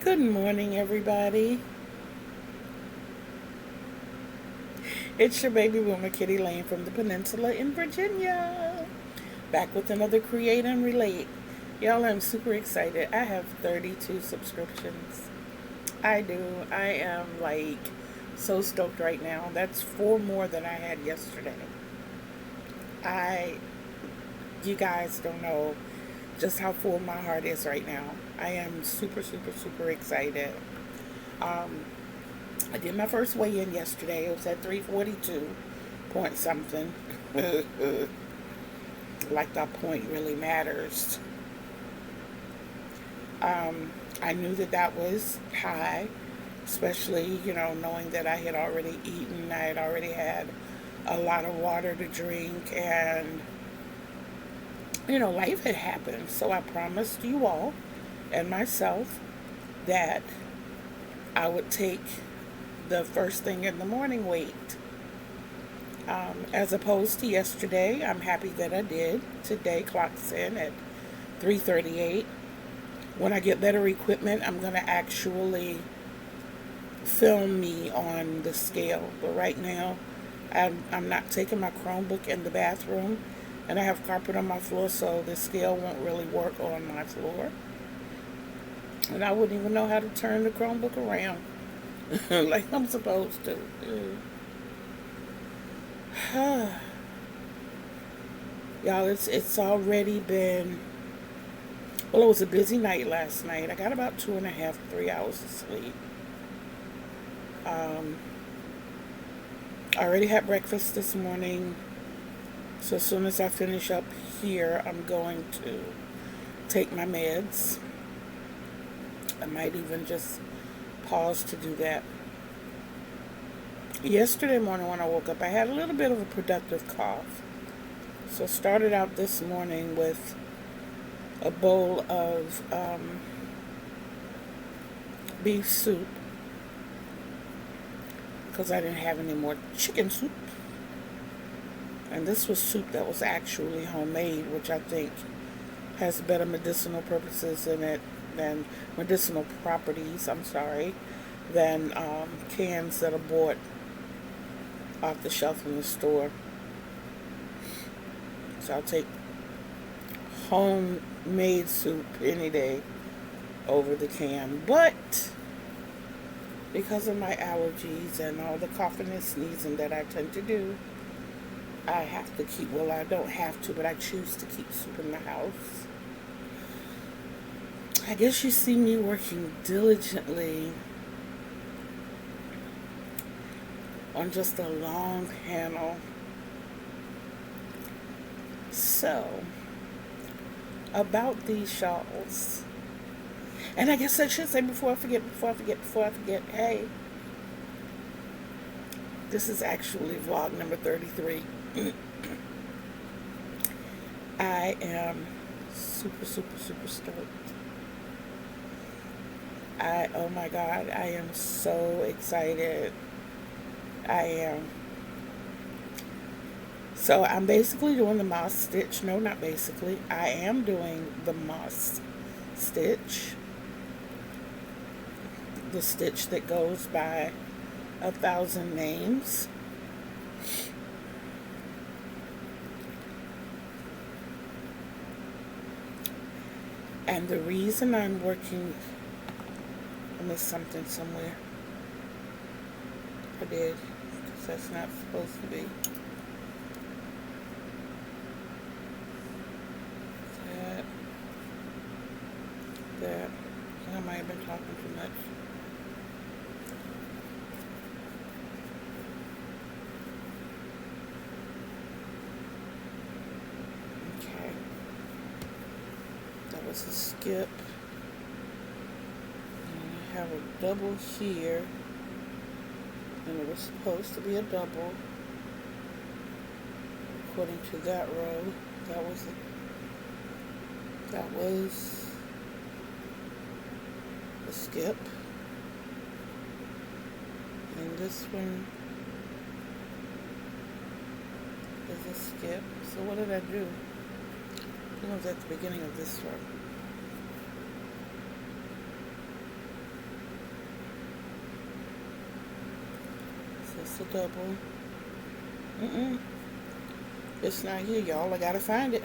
Good morning, everybody. It's your baby boomer, Kitty Lane from the Peninsula in Virginia. Back with another Create and Relate. Y'all, I'm super excited. I have 32 subscriptions. I do. I am so stoked right now. That's four more than I had yesterday. I, you guys don't know just how full my heart is right now. I am super, super, super excited. Um, I did my first weigh in yesterday. It was at 342 point something. Like that point really matters. I knew that that was high, especially, knowing that I had already eaten, I had already had a lot of water to drink, and, life had happened. So I promised you all and myself that I would take the first thing in the morning weight. As opposed to yesterday, I'm happy that I did. Today clocks in at 3:38. When I get better equipment, I'm going to actually film me on the scale. But right now, I'm not taking my Chromebook in the bathroom, and I have carpet on my floor, so the scale won't really work on my floor. And I wouldn't even know how to turn the Chromebook around like I'm supposed to. Y'all, it's already been, well, it was a busy night last night. I got about 2.5, 3 hours of sleep. Um, I already had breakfast this morning, so as soon as I finish up here, I'm going to take my meds. I might even just pause to do that. Yesterday morning when I woke up, I had a little bit of a productive cough. So I started out this morning with a bowl of beef soup because I didn't have any more chicken soup. And this was soup that was actually homemade, which I think has better medicinal purposes in it than medicinal properties, I'm sorry, than cans that are bought off the shelf in the store. So I'll take homemade soup any day over the can. But because of my allergies and all the coughing and sneezing that I tend to do, I have to keep, well, I don't have to, but I choose to keep soup in the house. I guess you see me working diligently on just a long panel. So, about these shawls. And I guess I should say before I forget, hey, this is actually vlog number 33. I am super, super, super stoked. Oh my God, I am so excited. I am. So I'm basically doing the moss stitch. No, not basically. I am doing the moss stitch. The stitch that goes by 1,000 names. And the reason I'm working, I missed something somewhere. I did, because that's not supposed to be. That, that. I might have been talking too much. Okay. That was a skip. And I have a double here. And it was supposed to be a double. According to that row, that was a skip. And this one is a skip. So what did I do? I was at the beginning of this row. It's a double. Mm-mm. It's not here, y'all. I gotta find it.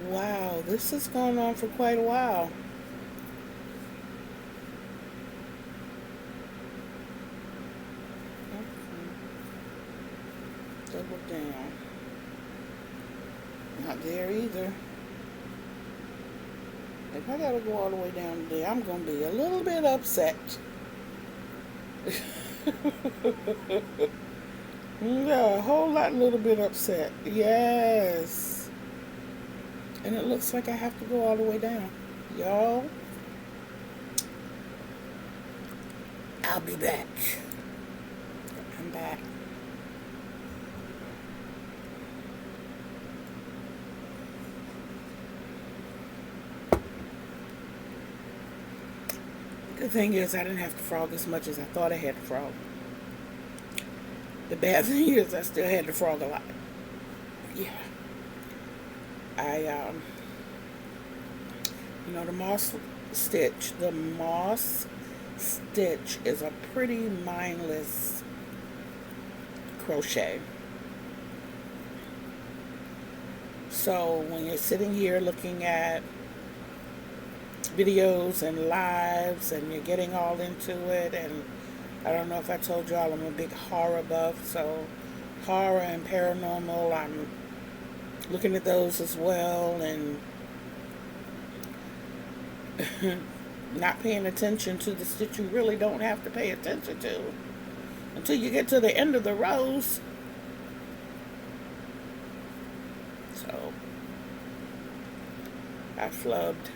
Wow, this has gone on for quite a while. Okay. Double down. Not there either. If I gotta go all the way down there, I'm gonna be a little bit upset. Yeah, a whole lot, little bit upset. Yes. And it looks like I have to go all the way down. Y'all, I'll be back. I'm back. The thing is, I didn't have to frog as much as I thought I had to frog. The bad thing is, I still had to frog a lot. Yeah. I, the moss stitch is a pretty mindless crochet. So when you're sitting here looking at videos and lives and you're getting all into it, and I don't know if I told y'all I'm a big horror buff, so horror and paranormal, I'm looking at those as well, and not paying attention to the stitch you really don't have to pay attention to until you get to the end of the rows. So I flubbed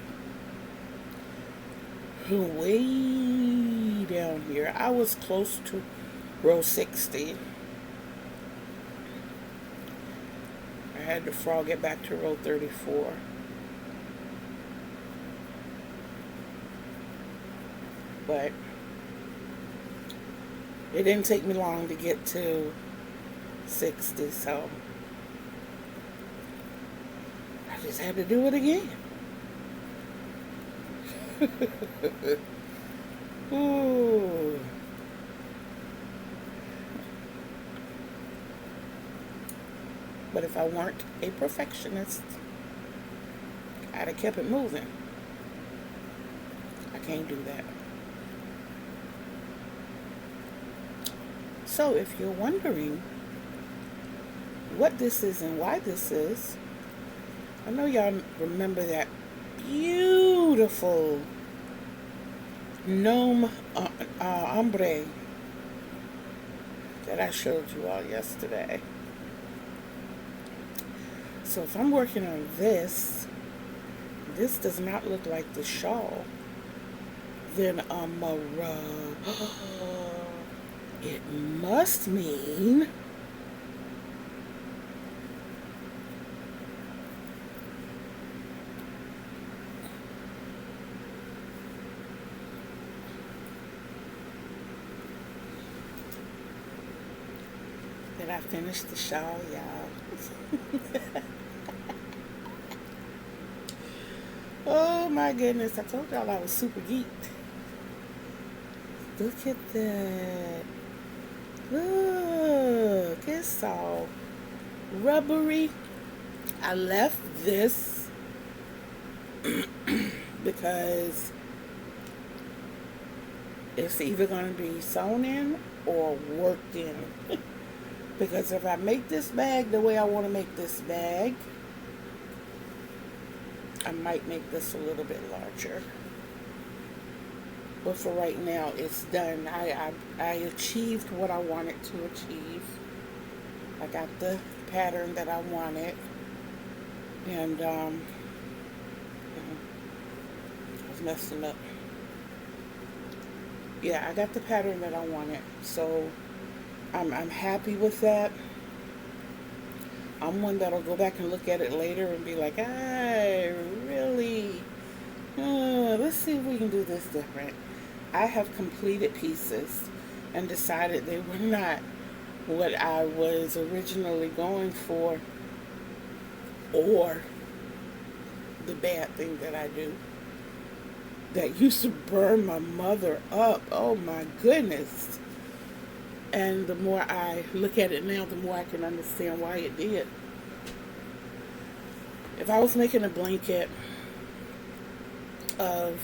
way down here. I was close to row 60. I had to frog it back to row 34. But it didn't take me long to get to 60, so I just had to do it again. Ooh. But if I weren't a perfectionist, I'd have kept it moving. I can't do that. So if you're wondering what this is and why this is, I know y'all remember that beautiful gnome ombre that I showed you all yesterday. So if I'm working on this does not look like the shawl, then it must mean that I finished the shawl, y'all. Oh my goodness, I told y'all I was super geeked. Look at that. Look, it's all rubbery. I left this because it's either going to be sewn in or worked in. Because if I make this bag the way I want to make this bag, I might make this a little bit larger. But for right now, it's done. I achieved what I wanted to achieve. I got the pattern that I wanted. And, I was messing up. Yeah, I got the pattern that I wanted. So, I'm happy with that. I'm one that'll go back and look at it later and be like, let's see if we can do this different. I have completed pieces and decided they were not what I was originally going for. or the bad thing that I do that used to burn my mother up. Oh my goodness. And the more I look at it now, the more I can understand why it did. If I was making a blanket of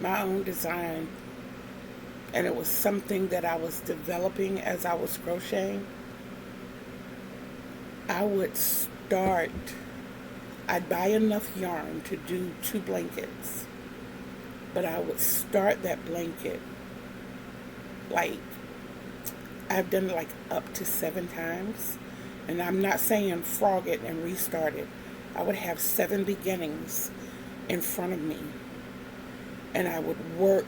my own design and it was something that I was developing as I was crocheting, I would start, I'd buy enough yarn to do 2 blankets, but I would start that blanket like, I've done it like up to 7 times. And I'm not saying frog it and restart it. I would have 7 beginnings in front of me. And I would work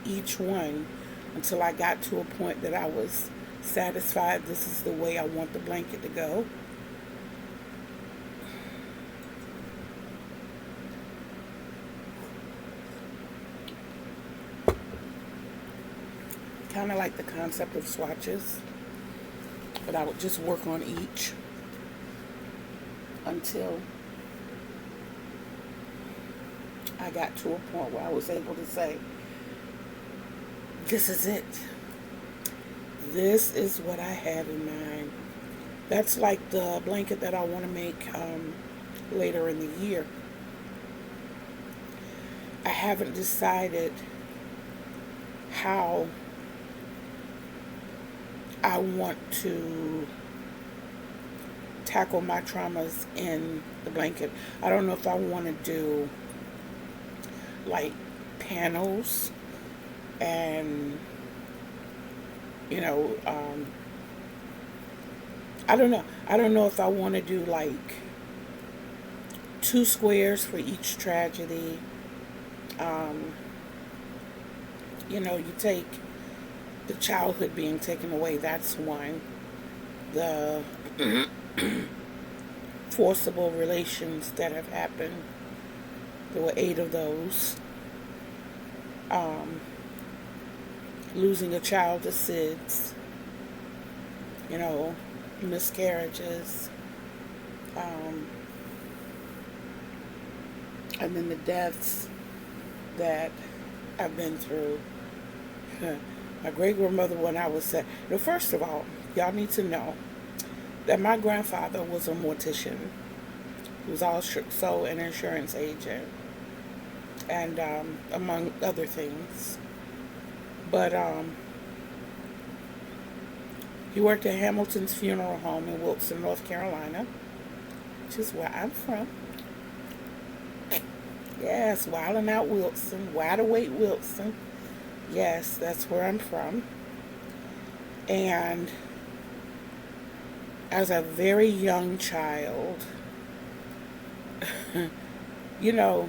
each one until I got to a point that I was satisfied. This is the way I want the blanket to go. Kind of like the concept of swatches, but I would just work on each until I got to a point where I was able to say, this is it. This is what I had in mind. That's like the blanket that I want to make later in the year. I haven't decided how I want to tackle my traumas in the blanket. I don't know if I want to do like panels and I don't know. I don't know if I want to do like 2 squares for each tragedy. You take the childhood being taken away, that's one. The forcible relations that have happened, there were 8 of those. Losing a child to SIDS, miscarriages, and then the deaths that I've been through. My great grandmother, when I was set. First of all, y'all need to know that my grandfather was a mortician. He was also an insurance agent, and among other things. But he worked at Hamilton's Funeral Home in Wilson, North Carolina, which is where I'm from. Yes, Wildin' Out Wilson, Wide Awake Wilson. Yes, that's where I'm from. And as a very young child, the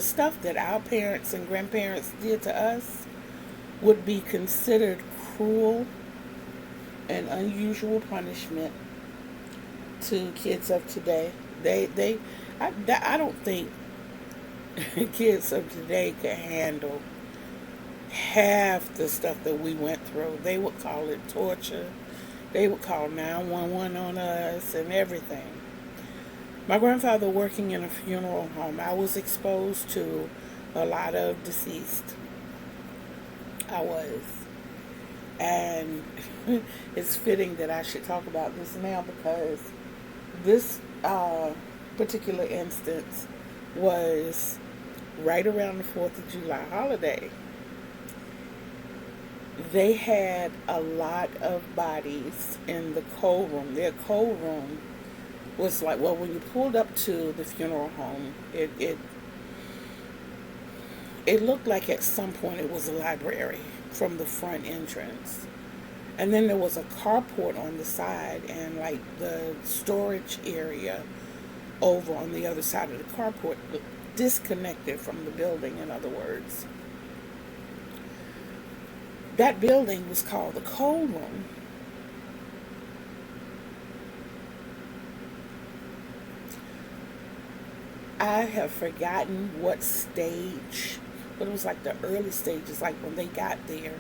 stuff that our parents and grandparents did to us would be considered cruel and unusual punishment to kids of today. I don't think kids of today can handle half the stuff that we went through. They would call it torture. They would call 911 on us and everything. My grandfather working in a funeral home, I was exposed to a lot of deceased. I was. And it's fitting that I should talk about this now because this particular instance was right around the 4th of July holiday. They had a lot of bodies in the cold room. Their cold room was like, well, when you pulled up to the funeral home, it looked like at some point it was a library from the front entrance. And then there was a carport on the side and like the storage area over on the other side of the carport, disconnected from the building, in other words. That building was called the cold room. I have forgotten what stage, but it was like the early stages, like when they got there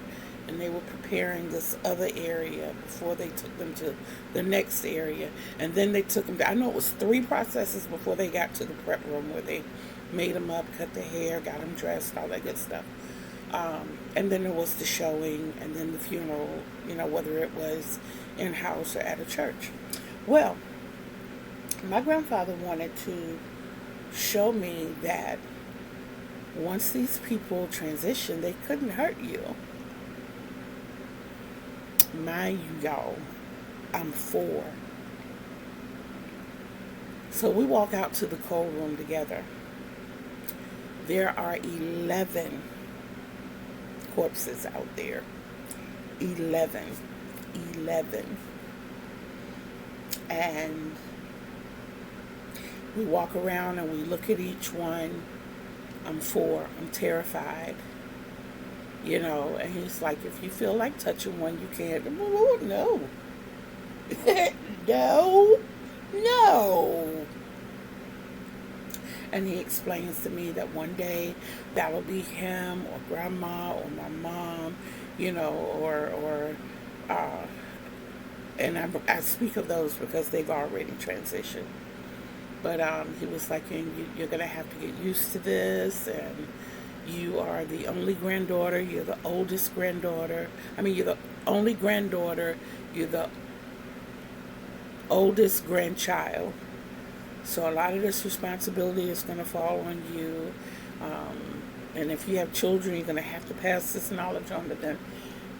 and they were preparing this other area before they took them to the next area. And then they took them to, I know it was 3 processes before they got to the prep room where they made them up, cut their hair, got them dressed, all that good stuff. And then there was the showing, and then the funeral, whether it was in-house or at a church. Well, my grandfather wanted to show me that once these people transitioned, they couldn't hurt you. Mind you, y'all, I'm 4. So we walk out to the cold room together. There are 11 corpses out there. 11. And we walk around and we look at each one. I'm 4. I'm terrified. And he's like, if you feel like touching one, you can. Oh, no. No. And he explains to me that one day that'll be him or grandma or my mom, and I speak of those because they've already transitioned. But he was like, you're going to have to get used to this, and you are the only granddaughter, you're the oldest granddaughter. You're the only granddaughter, you're the oldest grandchild. So a lot of this responsibility is going to fall on you. And if you have children, you're going to have to pass this knowledge on to them.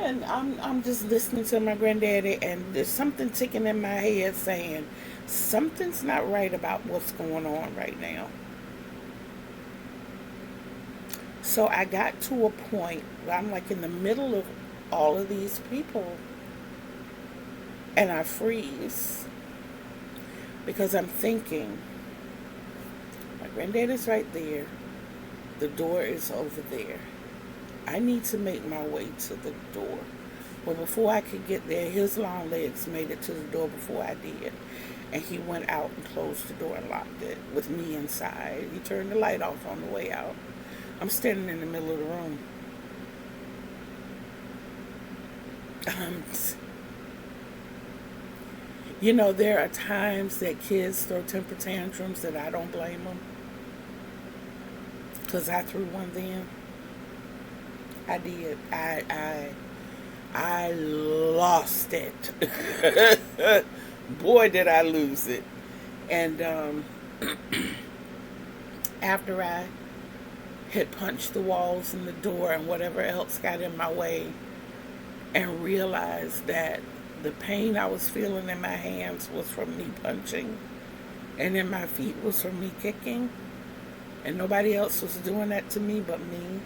And I'm just listening to my granddaddy, and there's something ticking in my head saying, something's not right about what's going on right now. So I got to a point where I'm like in the middle of all of these people, and I freeze. Because I'm thinking, my granddad is right there. The door is over there. I need to make my way to the door. Well, before I could get there, his long legs made it to the door before I did. And he went out and closed the door and locked it with me inside. He turned the light off on the way out. I'm standing in the middle of the room. There are times that kids throw temper tantrums that I don't blame them. Because I threw one then. I did. I lost it. Boy, did I lose it. And after I had punched the walls and the door and whatever else got in my way, and realized that the pain I was feeling in my hands was from me punching, and in my feet was from me kicking, and nobody else was doing that to me but me,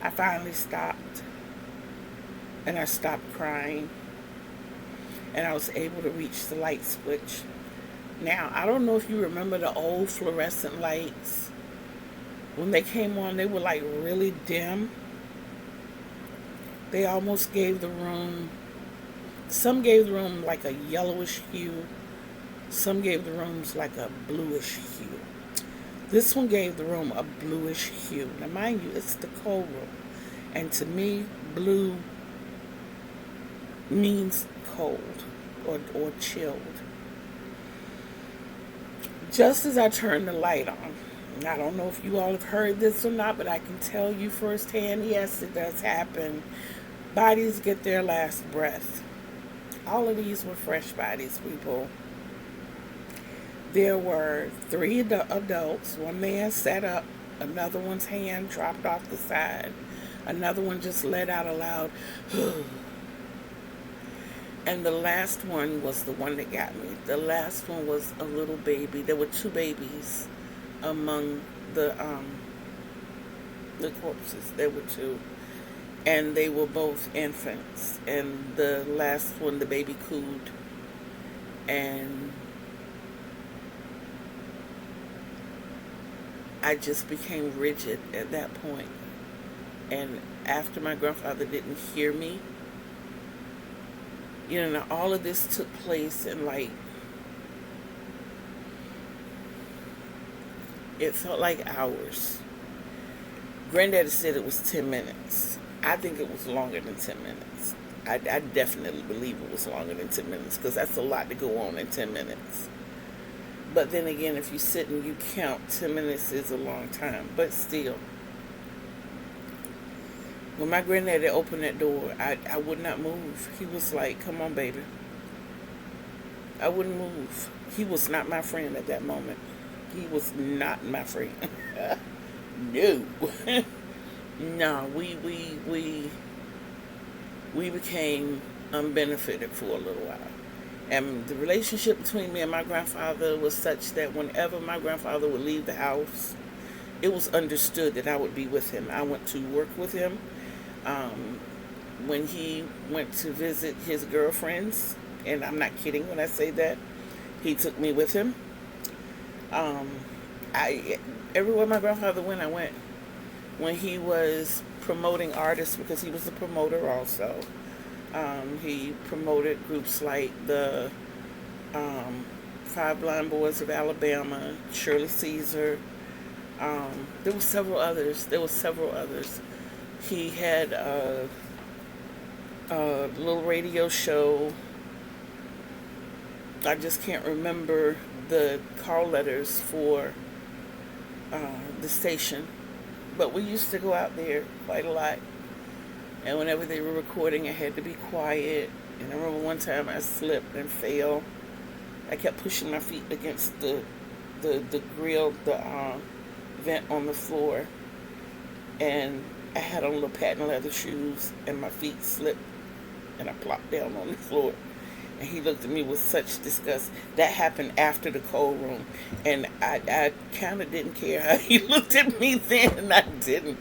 I finally stopped. And I stopped crying. And I was able to reach the light switch. Now, I don't know if you remember the old fluorescent lights. When they came on, they were like really dim. They almost gave the room, some gave the room like a yellowish hue. Some gave the rooms like a bluish hue. This one gave the room a bluish hue. Now, mind you, it's the cold room. And to me, blue means cold or chilled. Just as I turned the light on, I don't know if you all have heard this or not, but I can tell you firsthand, yes, it does happen. Bodies get their last breath. All of these were fresh bodies, people. There were 3 adults. One man sat up. Another one's hand dropped off the side. Another one just let out a loud, and the last one was the one that got me. The last one was a little baby. There were 2 babies among the corpses. There were 2. And they were both infants. And the last one, the baby cooed. And I just became rigid at that point. And after my grandfather didn't hear me, now all of this took place in it felt like hours. Granddaddy said it was 10 minutes. I think it was longer than 10 minutes. I definitely believe it was longer than 10 minutes because that's a lot to go on in 10 minutes. But then again, if you sit and you count, 10 minutes is a long time. But still, when my granddaddy opened that door, I would not move. He was like, come on, baby. I wouldn't move. He was not my friend at that moment. He was not my friend. No. No, we became unbenefited for a little while. And the relationship between me and my grandfather was such that whenever my grandfather would leave the house, it was understood that I would be with him. I went to work with him. When he went to visit his girlfriends, and I'm not kidding when I say that, he took me with him. I Everywhere my grandfather went, I went. When he was promoting artists, because he was a promoter also, he promoted groups like the Five Blind Boys of Alabama, Shirley Caesar. There were several others. He had a little radio show. I just can't remember the call letters for the station. But we used to go out there quite a lot. And whenever they were recording, it had to be quiet. And I remember one time I slipped and fell. I kept pushing my feet against the grill, the vent on the floor. And I had on little patent leather shoes, and my feet slipped, and I plopped down on the floor. And he looked at me with such disgust. That happened after the cold room. And I kind of didn't care how he looked at me then, and I didn't.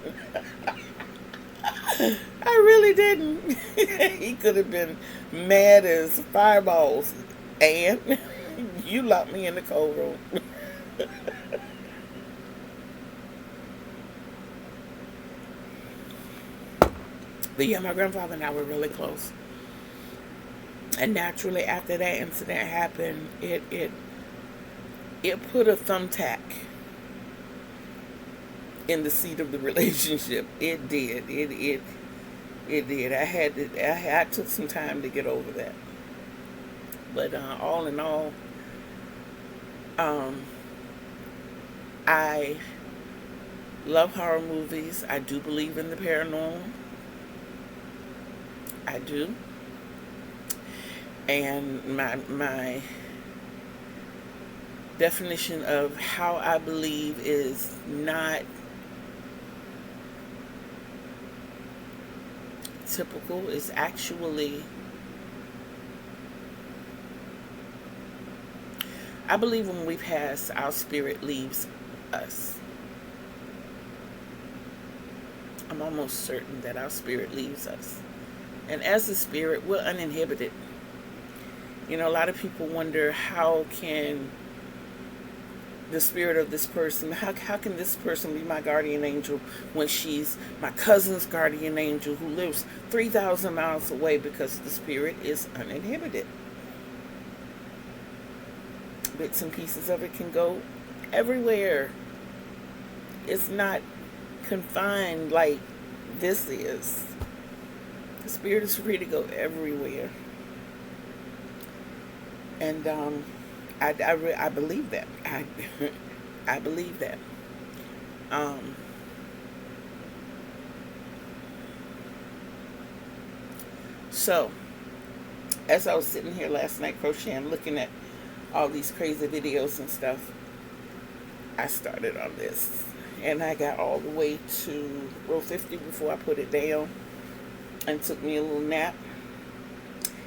I really didn't. He could have been mad as fireballs. And you locked me in the cold room. But yeah, my grandfather and I were really close. And naturally, after that incident happened, it put a thumbtack in the seat of the relationship. It did. It did. I took some time to get over that. But all in all, I love horror movies. I do believe in the paranormal. I do. And my definition of how I believe is not typical. Is actually, I believe when we pass, our spirit leaves us. I'm almost certain that our spirit leaves us. And as a spirit, we're uninhibited. You know, a lot of people wonder, how can the spirit of this person, how can this person be my guardian angel when she's my cousin's guardian angel who lives 3,000 miles away? Because the spirit is uninhibited. Bits and pieces of it can go everywhere. It's not confined like this is. The spirit is free to go everywhere. And I believe that. I believe that. So, as I was sitting here last night crocheting, looking at all these crazy videos and stuff, I started on this. And I got all the way to row 50 before I put it down, and took me a little nap.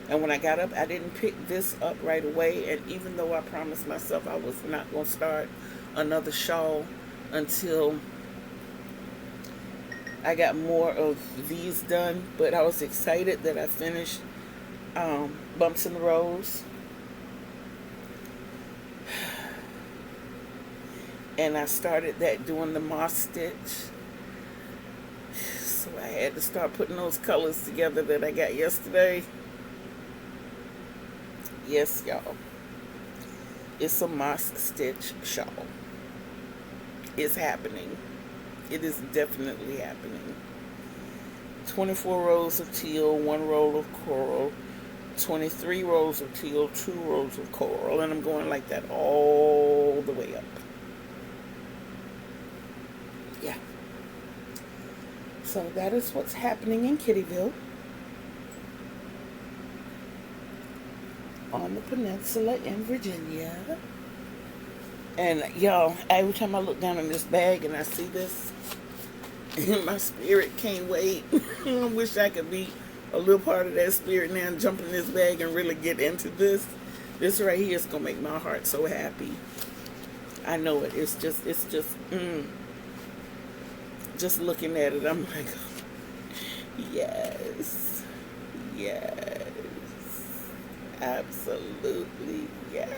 And when I got up, I didn't pick this up right away. And even though I promised myself I was not going to start another shawl until I got more of these done, but I was excited that I finished Bumps in the Rose. And I started that doing the moss stitch. So I had to start putting those colors together that I got yesterday. Yes, y'all. It's a moss stitch shawl. It's happening. It is definitely happening. 24 rows of teal, 1 roll of coral, 23 rows of teal, 2 rows of coral, and I'm going like that all the way up. Yeah. So that is what's happening in Kittyville on the peninsula in Virginia. And y'all, every time I look down in this bag and I see this, my spirit can't wait. I wish I could be a little part of that spirit now and jump in this bag and really get into this. This right here is going to make my heart so happy. I know it. It's just just looking at it, I'm like, yes, yes, absolutely, yes.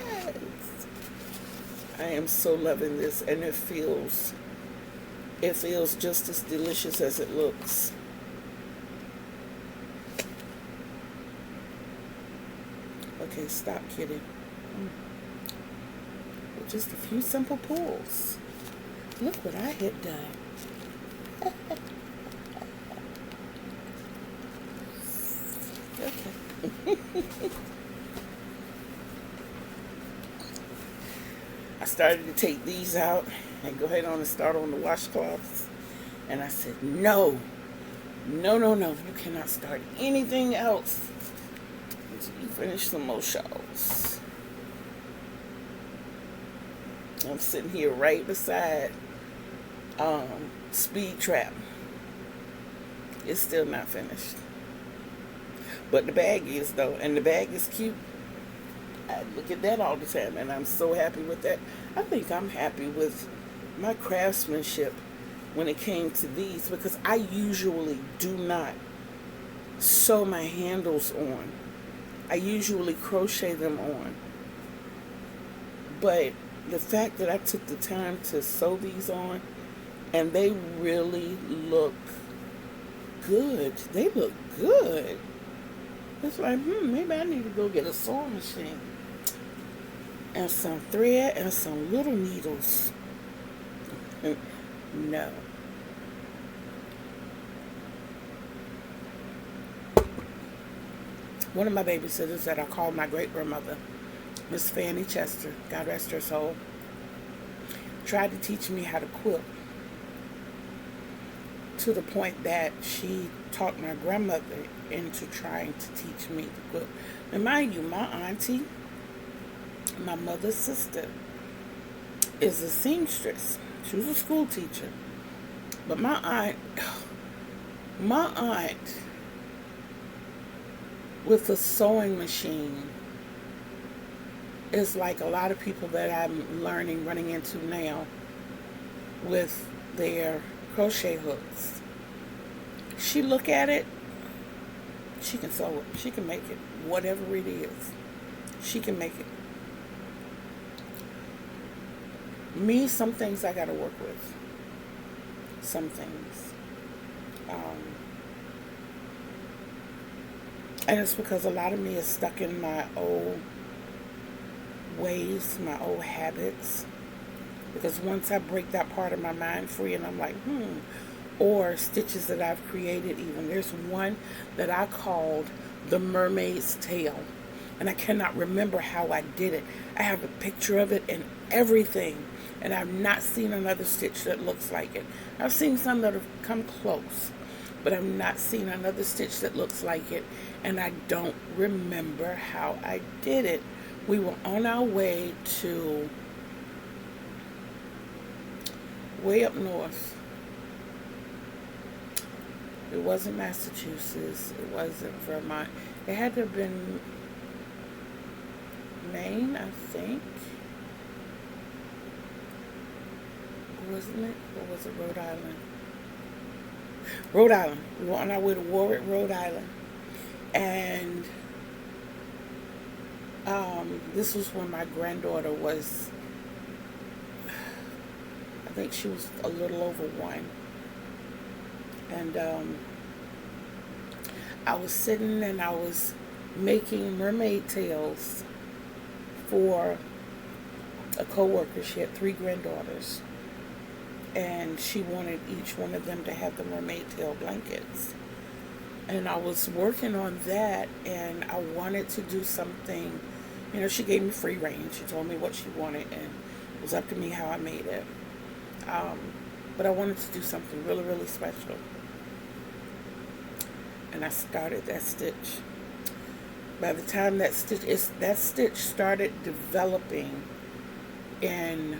I am so loving this, and it feels just as delicious as it looks. Okay, stop, kitty. With just a few simple pulls. Look what I had done. Okay. I started to take these out and go ahead on and start on the washcloths. And I said, no, no, no, no. You cannot start anything else until you finish some more shawls. I'm sitting here right beside Speed Trap. It's still not finished. But the bag is, though. And the bag is cute. I look at that all the time, and I'm so happy with that. I think I'm happy with my craftsmanship when it came to these, because I usually do not sew my handles on. I usually crochet them on. But the fact that I took the time to sew these on, and they really look good. They look good. It's like, maybe I need to go get a sewing machine and some thread and some little needles. No. One of my babysitters that I called my great-grandmother, Miss Fanny Chester, God rest her soul, tried to teach me how to quilt, to the point that she talked my grandmother into trying to teach me to quilt. And mind you, my auntie, my mother's sister, is a seamstress. She was a school teacher. But my aunt with a sewing machine is like a lot of people that I'm running into now with their crochet hooks. She look at it, she can sew it, she can make it, whatever it is, she can make it. Me, some things I gotta work with. Some things. And it's because a lot of me is stuck in my old ways, my old habits. Because once I break that part of my mind free and I'm like, or stitches that I've created even. There's one that I called the mermaid's tail. And I cannot remember how I did it. I have a picture of it and everything. And I've not seen another stitch that looks like it. I've seen some that have come close, but I've not seen another stitch that looks like it. And I don't remember how I did it. We were on our way to way up north. It wasn't Massachusetts. It wasn't Vermont. It had to have been Maine, I think. Wasn't it? Or was it Rhode Island? Rhode Island. We were on our way to Warwick, Rhode Island. And this was when my granddaughter was, I think she was a little over 1. And I was sitting and I was making mermaid tails for a co-worker. She had 3 granddaughters. And she wanted each one of them to have the mermaid tail blankets. And I was working on that, and I wanted to do something. She gave me free reign. She told me what she wanted, and it was up to me how I made it. Um, but I wanted to do something really, really special. And I started that stitch. By the time that stitch started developing in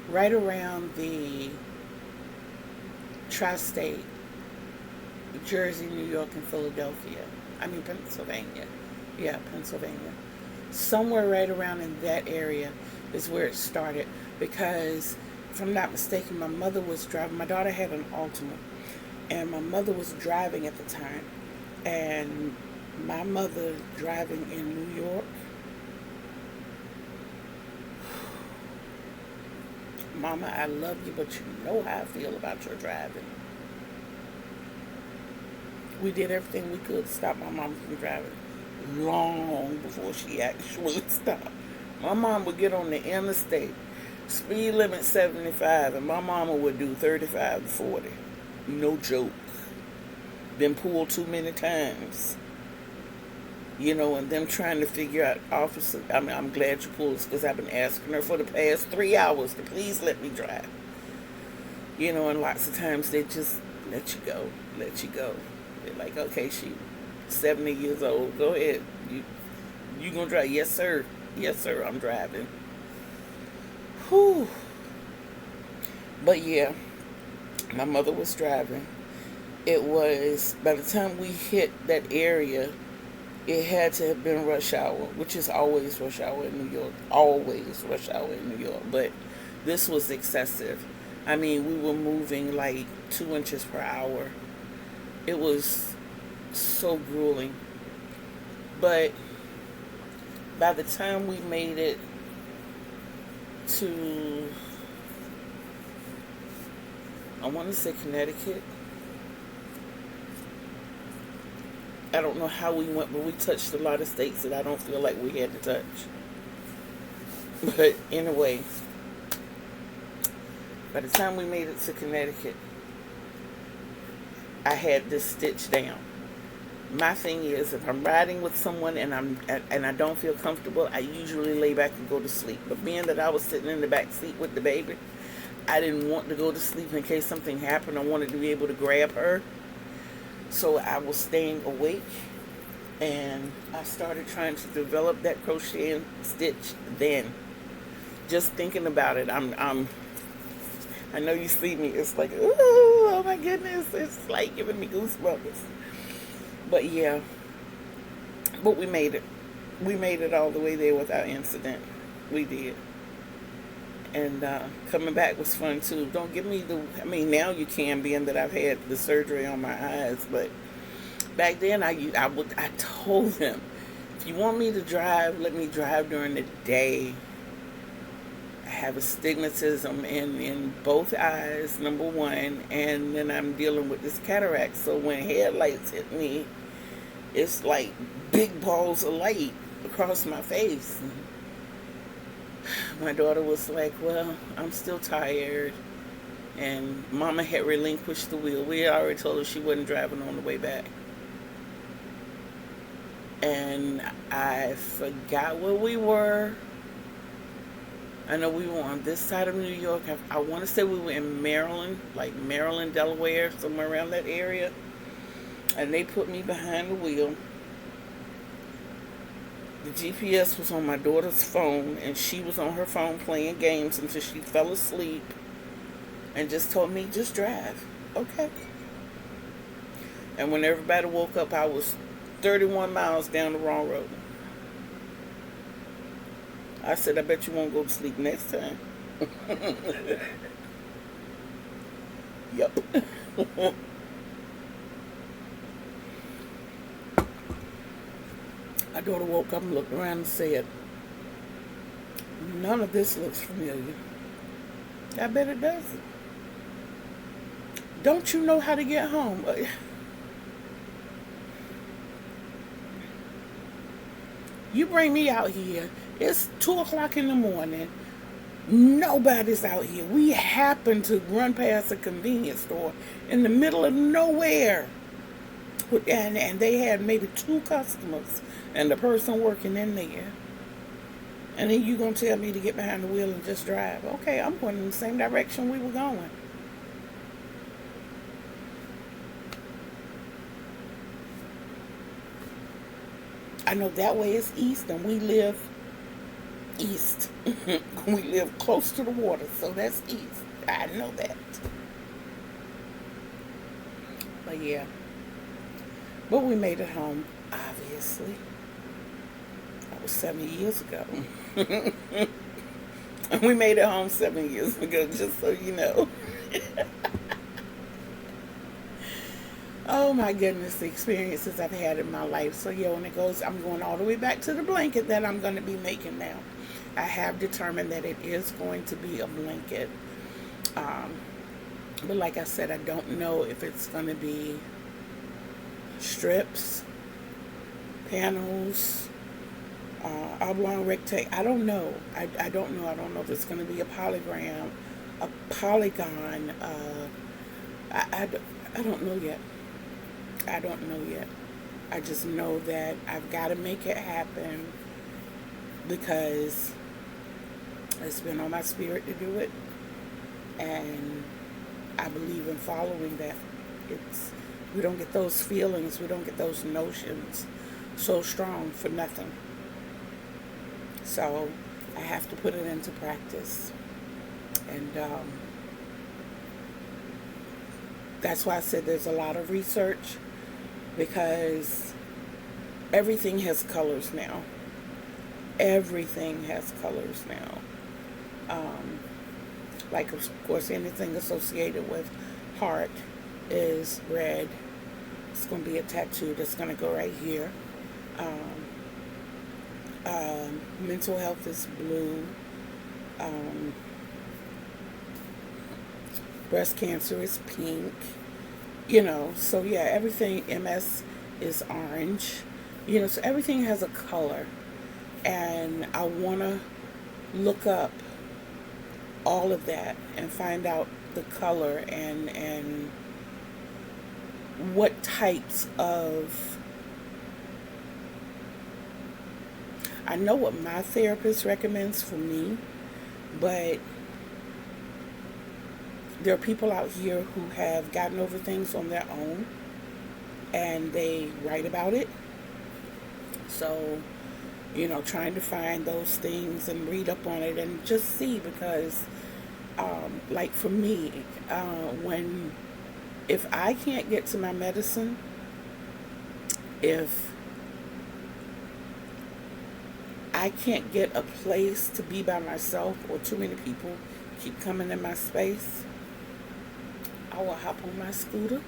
right around the tri-state, Jersey, New York, and Philadelphia. I mean Pennsylvania. Yeah, Pennsylvania. Somewhere right around in that area is where it started. Because, if I'm not mistaken, my mother was driving. My daughter had an Altima, and my mother was driving at the time. And my mother driving in New York, Mama, I love you, but you know how I feel about your driving. We did everything we could to stop my mom from driving long before she actually stopped. My mom would get on the interstate, speed limit 75, and my mama would do 35 to 40. No joke. Been pulled too many times. And them trying to figure out, officer, I'm glad you pulled us, because I've been asking her for the past 3 hours to please let me drive. And lots of times they just let you go. They're like, okay, she 70 years old, go ahead. You gonna drive? Yes, sir. Yes, sir, I'm driving. Whew. But yeah, my mother was driving. It was, by the time we hit that area, it had to have been rush hour, which is always rush hour in New York. Always rush hour in New York. But this was excessive. I mean, we were moving like 2 inches per hour. It was so grueling. But by the time we made it to, I want to say Connecticut. I don't know how we went, but we touched a lot of states that I don't feel like we had to touch. But anyway, by the time we made it to Connecticut, I had this stitch down. My thing is, if I'm riding with someone and I don't feel comfortable, I usually lay back and go to sleep. But being that I was sitting in the back seat with the baby, I didn't want to go to sleep in case something happened. I wanted to be able to grab her. So I was staying awake, and I started trying to develop that crochet stitch then. Just thinking about it, I know you see me, it's like, ooh, oh my goodness, it's like giving me goosebumps. But yeah, but we made it. We made it all the way there without incident. We did. And coming back was fun too. Don't give me now you can, being that I've had the surgery on my eyes, but back then I told them, if you want me to drive, let me drive during the day. I have astigmatism in both eyes, number one, and then I'm dealing with this cataract. So when headlights hit me, it's like big balls of light across my face. My daughter was like, well, I'm still tired. And Mama had relinquished the wheel. We had already told her she wasn't driving on the way back. And I forgot where we were. I know we were on this side of New York. I want to say we were in Maryland, like Maryland, Delaware, somewhere around that area. And they put me behind the wheel. The GPS was on my daughter's phone, and she was on her phone playing games until she fell asleep and just told me, just drive. Okay. And when everybody woke up, I was 31 miles down the wrong road. I said, I bet you won't go to sleep next time. Yep. My daughter woke up and looked around and said, none of this looks familiar. I bet it doesn't. Don't you know how to get home? You bring me out here. It's 2 o'clock in the morning. Nobody's out here. We happen to run past a convenience store in the middle of nowhere. And they had maybe two customers and the person working in there. And then you gonna tell me to get behind the wheel and just drive. Okay, I'm going in the same direction we were going. I know that way is east, and we live east. We live close to the water, so that's east. I know that. But yeah. But we made it home, obviously. That was 7 years ago. And we made it home 7 years ago, just so you know. Oh my goodness, the experiences I've had in my life. So yeah, when it goes, I'm going all the way back to the blanket that I'm going to be making now. I have determined that it is going to be a blanket. Um, but like I said, I don't know if it's going to be strips, panels, oblong, rectangle. I don't know. I don't know. I don't know if it's going to be a polygram, a polygon. I don't know yet. I don't know yet. I just know that I've got to make it happen because it's been on my spirit to do it, and I believe in following that. It's We don't get those feelings, we don't get those notions so strong for nothing. So I have to put it into practice, and that's why I said there's a lot of research, because everything has colors now. Everything has colors now. Like, of course, anything associated with heart is red. It's going to be a tattoo that's going to go right here. Mental health is blue. Breast cancer is pink. So yeah, everything, MS is orange. So everything has a color. And I want to look up all of that and find out the color and what types of... I know what my therapist recommends for me, but there are people out here who have gotten over things on their own and they write about it. So, trying to find those things and read up on it and just see, because like for me, if I can't get to my medicine, if I can't get a place to be by myself, or too many people keep coming in my space, I will hop on my scooter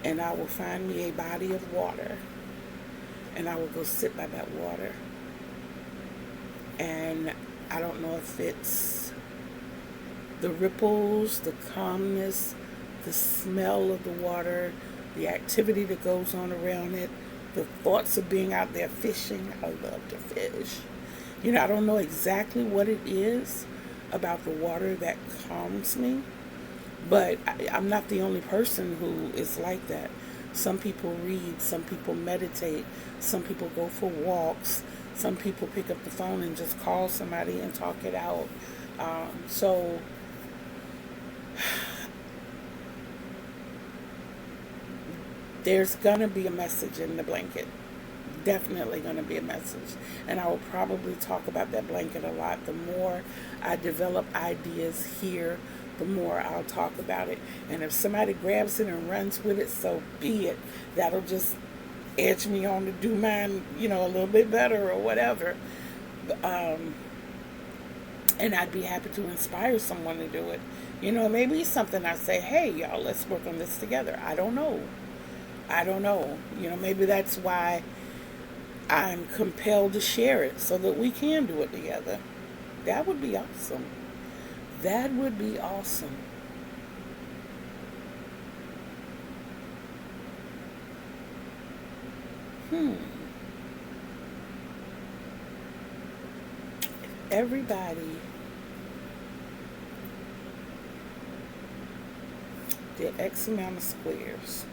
and I will find me a body of water and I will go sit by that water. And I don't know if it's the ripples, the calmness, the smell of the water, the activity that goes on around it, the thoughts of being out there fishing. I love to fish. I don't know exactly what it is about the water that calms me, but I'm not the only person who is like that. Some people read, some people meditate, some people go for walks, some people pick up the phone and just call somebody and talk it out. So there's going to be a message in the blanket. Definitely going to be a message. And I will probably talk about that blanket a lot. The more I develop ideas here, the more I'll talk about it. And if somebody grabs it and runs with it, so be it. That'll just edge me on to do mine, a little bit better or whatever. And I'd be happy to inspire someone to do it. Maybe it's something I say, hey, y'all, let's work on this together. I don't know. Maybe that's why I'm compelled to share it, so that we can do it together. That would be awesome. That would be awesome. Everybody did X amount of squares.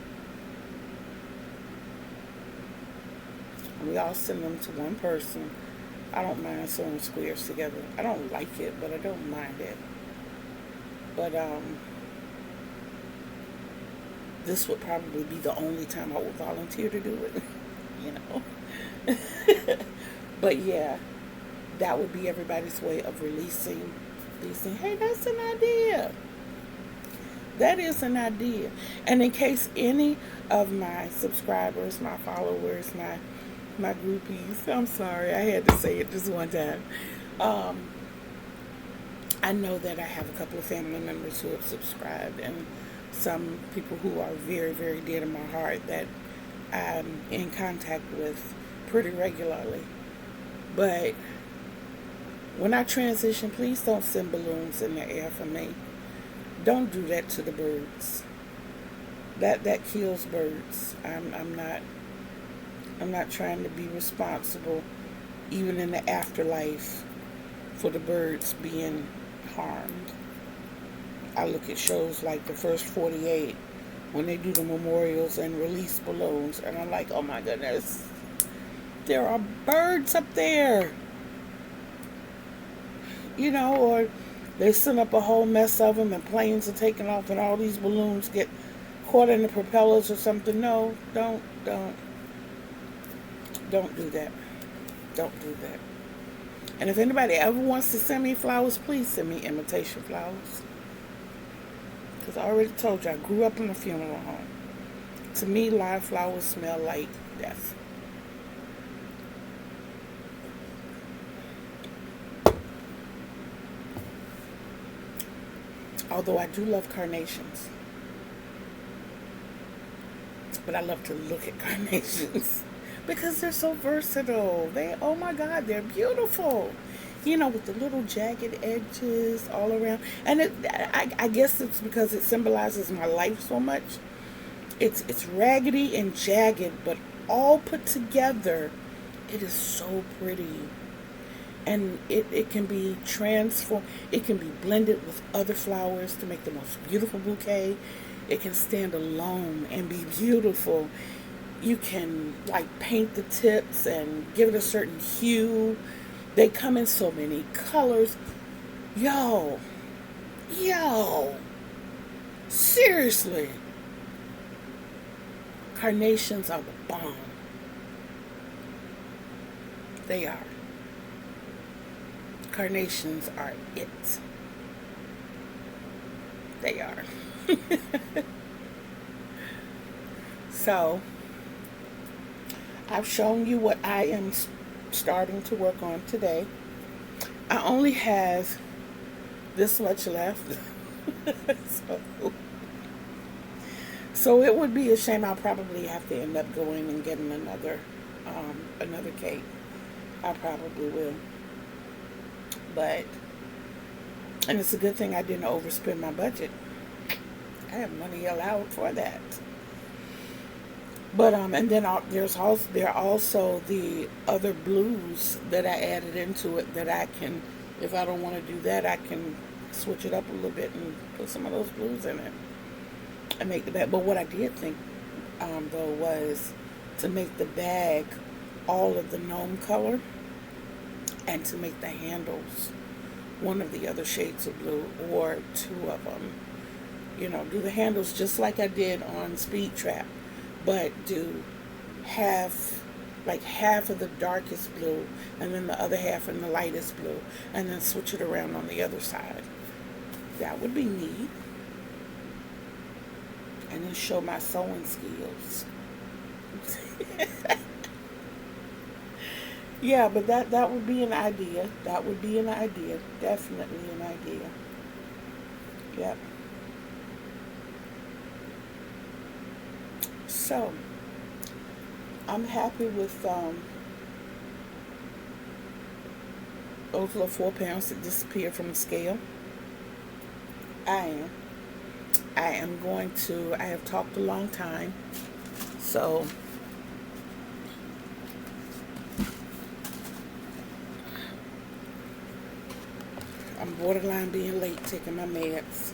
We all send them to one person. I don't mind sewing squares together. I don't like it, but I don't mind it. But this would probably be the only time I would volunteer to do it, you know. But yeah, that would be everybody's way of releasing these things. Hey, that's an idea. That is an idea. And in case any of my subscribers, my followers, my groupies, I'm sorry, I had to say it just one time. I know that I have a couple of family members who have subscribed, and some people who are very, very dear to my heart that I'm in contact with pretty regularly. But when I transition, please don't send balloons in the air for me. Don't do that to the birds. That kills birds. I'm not trying to be responsible, even in the afterlife, for the birds being harmed. I look at shows like the First 48 when they do the memorials and release balloons, and I'm like, oh my goodness, there are birds up there. You know, or they send up a whole mess of them and planes are taking off and all these balloons get caught in the propellers or something. No, don't do that. Don't do that. And if anybody ever wants to send me flowers, please send me imitation flowers. Because I already told you, I grew up in a funeral home. To me, live flowers smell like death. Although I do love carnations. But I love to look at carnations. Because they're so versatile. Oh my God, they're beautiful. You know, with the little jagged edges all around. And I guess it's because it symbolizes my life so much. It's raggedy and jagged, but all put together, it is so pretty. And it can be transformed. It can be blended with other flowers to make the most beautiful bouquet. It can stand alone and be beautiful. You can like paint the tips and give it a certain hue. They come in so many colors. Yo, seriously. Carnations are the bomb. They are. Carnations are it. They are. So, I've shown you what I am starting to work on today. I only have this much left. So it would be a shame. I'll probably have to end up going and getting another cake. I probably will. But, and it's a good thing I didn't overspend my budget. I have money allowed for that. But and then there are also the other blues that I added into it that I can, if I don't want to do that, I can switch it up a little bit and put some of those blues in it and make the bag. But what I did think though was to make the bag all of the gnome color and to make the handles one of the other shades of blue or two of them. You know, do the handles just like I did on Speed Trap, but do half of the darkest blue and then the other half in the lightest blue, and then switch it around on the other side. That would be neat. And then show my sewing skills. Yeah, but that would be an idea. That would be an idea. Definitely an idea. Yep. So, I'm happy with those little 4 pounds that disappeared from the scale. I have talked a long time, so I'm borderline being late taking my meds.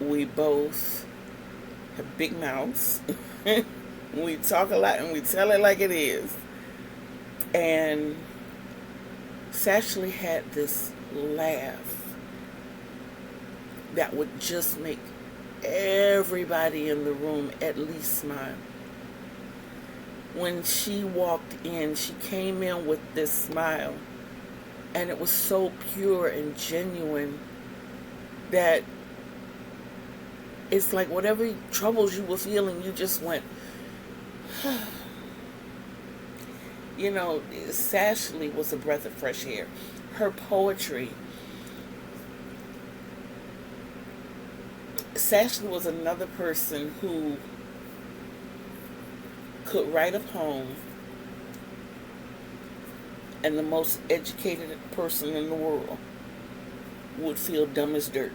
We both have big mouths. We talk a lot and we tell it like it is. And Sashley had this laugh that would just make everybody in the room at least smile. When she walked in, she came in with this smile, and it was so pure and genuine that it's like whatever troubles you were feeling, you just went, you know, Sashley was a breath of fresh air. Her poetry, Sashley was another person who could write a poem, and the most educated person in the world would feel dumb as dirt.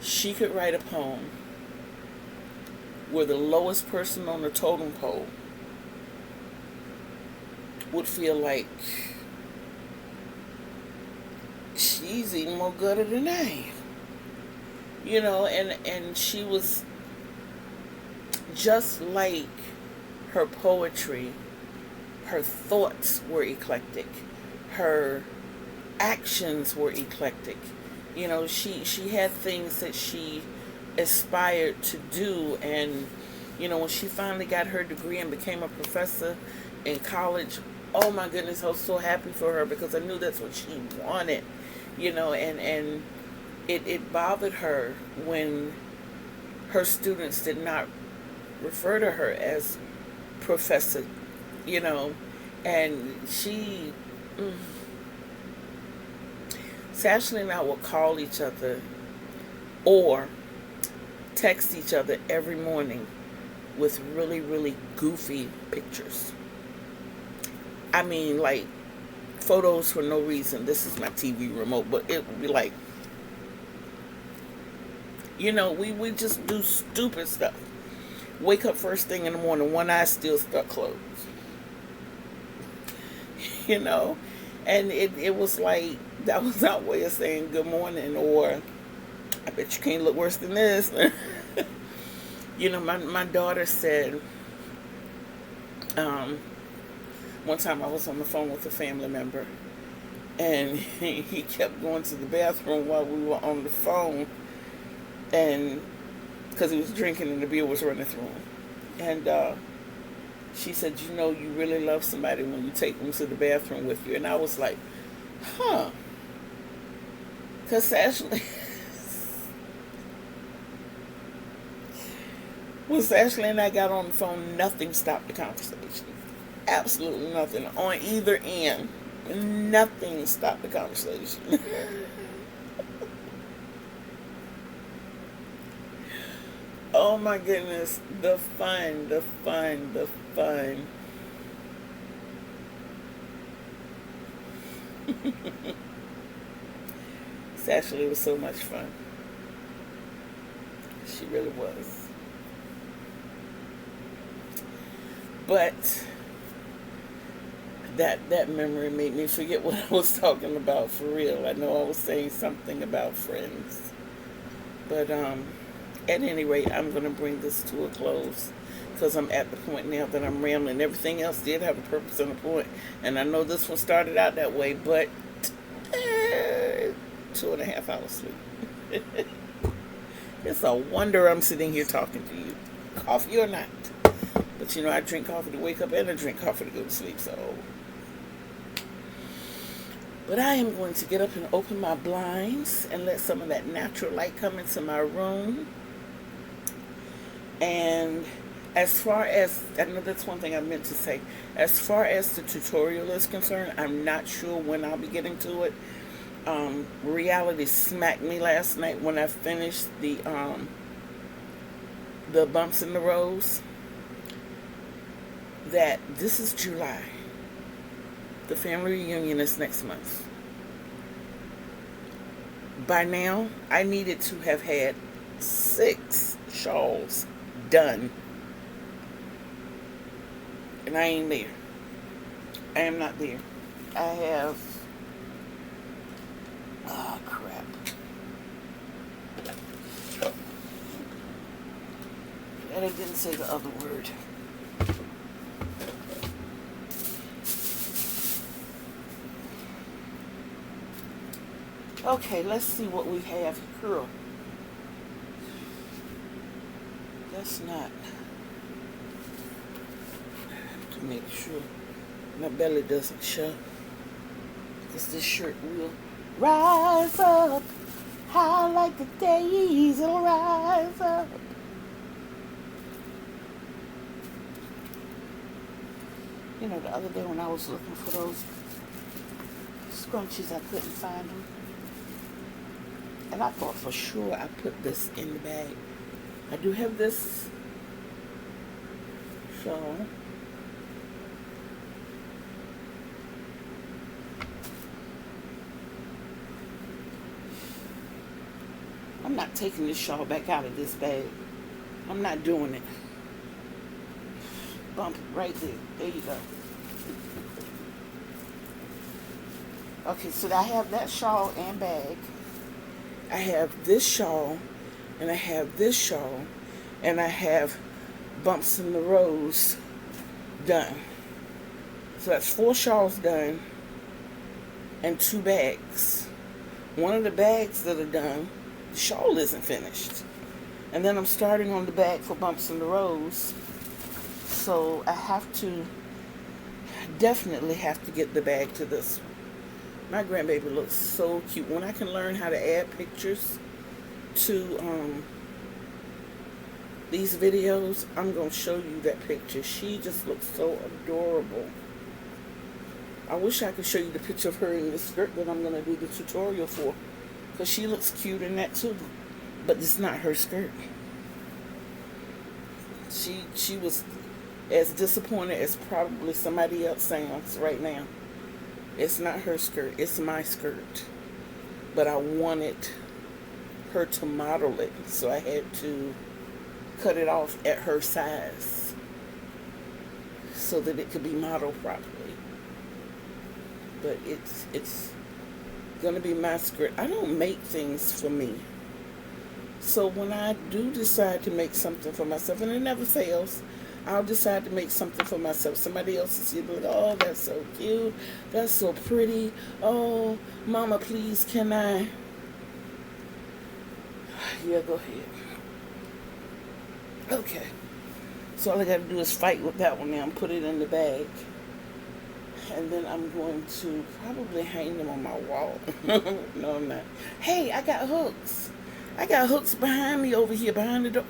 She could write a poem where the lowest person on the totem pole would feel like she's even more gooder than I am. You know, and she was just like her poetry. Her thoughts were eclectic. Her actions were eclectic. You know, she had things that she aspired to do, and you know, when she finally got her degree and became a professor in college, oh my goodness, I was so happy for her because I knew that's what she wanted. You know, and it bothered her when her students did not refer to her as professor, you know, and Sashley and I would call each other or text each other every morning with really, really goofy pictures. I mean, like photos for no reason. This is my TV remote, but it would be like, you know, we just do stupid stuff. Wake up first thing in the morning, one eye still stuck closed. You know? And it was like, that was our way of saying good morning, or I bet you can't look worse than this. You know, my daughter said, one time I was on the phone with a family member, and he kept going to the bathroom while we were on the phone, and because he was drinking and the beer was running through him. And she said, you know, you really love somebody when you take them to the bathroom with you. And I was like, huh. Because Ashley, when Ashley and I got on the phone, nothing stopped the conversation. Absolutely nothing. On either end, nothing stopped the conversation. Oh my goodness, the fun, the fun, the fun. Actually, it was so much fun. She really was. But that memory made me forget what I was talking about for real. I know I was saying something about friends. But at any rate, I'm going to bring this to a close because I'm at the point now that I'm rambling. Everything else did have a purpose and a point, and I know this one started out that way, but 2.5 hours sleep. It's a wonder I'm sitting here talking to you, coffee or not. But you know, I drink coffee to wake up and I drink coffee to go to sleep, so. But I am going to get up and open my blinds and let some of that natural light come into my room. And as far as, I know that's one thing I meant to say, as far as the tutorial is concerned, I'm not sure when I'll be getting to it. Reality smacked me last night when I finished the bumps in the rows, that this is July. The family reunion is next month. By now, I needed to have had 6 shawls done. And I ain't there. I am not there. I have, oh crap, And I didn't say the other word. Okay, let's see what we have here. That's not. To make sure my belly doesn't show. Because this shirt will rise up high like the days. It'll rise up. You know, the other day when I was looking for those scrunchies, I couldn't find them. And I thought for sure I put this in the bag. I do have this shawl. I'm not taking this shawl back out of this bag. I'm not doing it. Bump it right there. There you go. Okay, so I have that shawl and bag. I have this shawl, and I have this shawl, and I have Bumps in the Rose done. So that's 4 shawls done and 2 bags. One of the bags that are done, the shawl isn't finished. And then I'm starting on the bag for Bumps in the Rose. So I definitely have to get the bag to this one. My grandbaby looks so cute. When I can learn how to add pictures to these videos, I'm going to show you that picture. She just looks so adorable. I wish I could show you the picture of her in the skirt that I'm going to do the tutorial for. Because she looks cute in that too. But it's not her skirt. She was as disappointed as probably somebody else sounds right now. It's not her skirt. It's my skirt. But I wanted her to model it. So I had to cut it off at her size. So that it could be modeled properly. But it's going to be my skirt. I don't make things for me. So when I do decide to make something for myself, and it never fails, I'll decide to make something for myself. Somebody else is going to be like, oh, that's so cute. That's so pretty. Oh, Mama, please, can I? Yeah, go ahead. Okay. So all I got to do is fight with that one now and put it in the bag. And then I'm going to probably hang them on my wall. No, I'm not. Hey, I got hooks. I got hooks behind me over here, behind the door.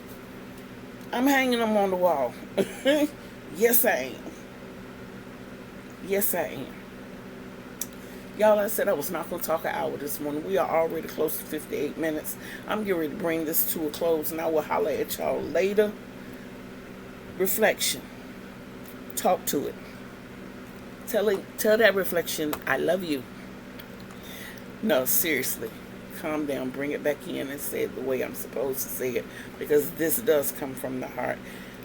I'm hanging them on the wall. Yes, I am. Yes, I am. Y'all, I said I was not going to talk an hour this morning. We are already close to 58 minutes. I'm getting ready to bring this to a close, and I will holler at y'all later. Reflection. Talk to it. Tell that reflection, I love you. No, seriously. Calm down, bring it back in and say it the way I'm supposed to say it, because this does come from the heart.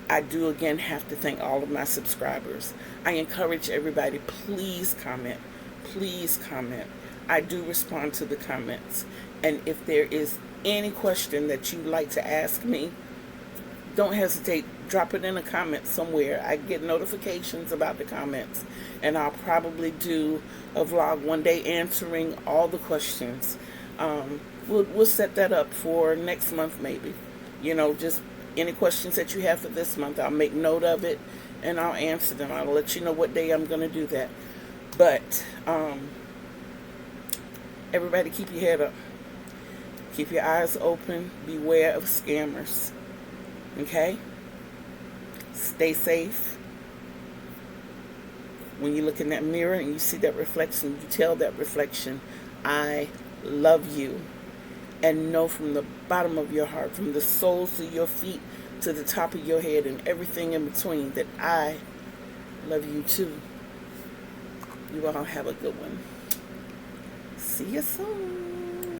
I do again have to thank all of my subscribers. I encourage everybody, please comment. Please comment. I do respond to the comments. And if there is any question that you'd like to ask me, don't hesitate. Drop it in a comment somewhere. I get notifications about the comments. And I'll probably do a vlog one day answering all the questions. We'll set that up for next month maybe. You know, just any questions that you have for this month, I'll make note of it and I'll answer them. I'll let you know what day I'm going to do that. But everybody keep your head up. Keep your eyes open. Beware of scammers. Okay? Stay safe. When you look in that mirror and you see that reflection, you tell that reflection, I love you. And know from the bottom of your heart, from the soles of your feet to the top of your head and everything in between, that I love you too. You all have a good one. See you soon.